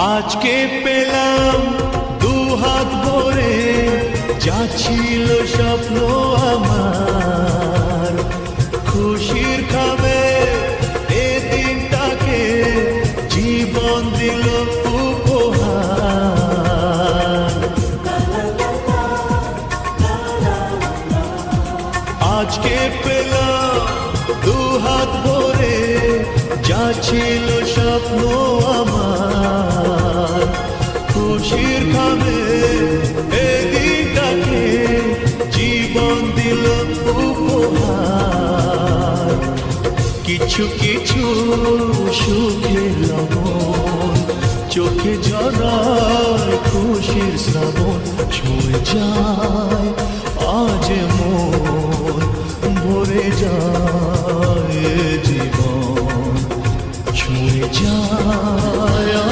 আজকে পেলাম দুহাত ভরে, যা ছিল স্বপ্ন আমার, খুশির খাবে এ দিনটাকে জীবন দিল উপহার। আজকে পেলাম দুহাত ভরে, যা ছিল স্বপ্ন আমার, খুশির খাবে এ দিনটাকে জীবন দিল উপহার। কিছু কিছু সুখের লবণ চোখে ঝরায় খুশির শ্রাবণ, ছুঁয়ে যায় আজ মন, ভরে যায় জীবন, ছুঁয়ে যায়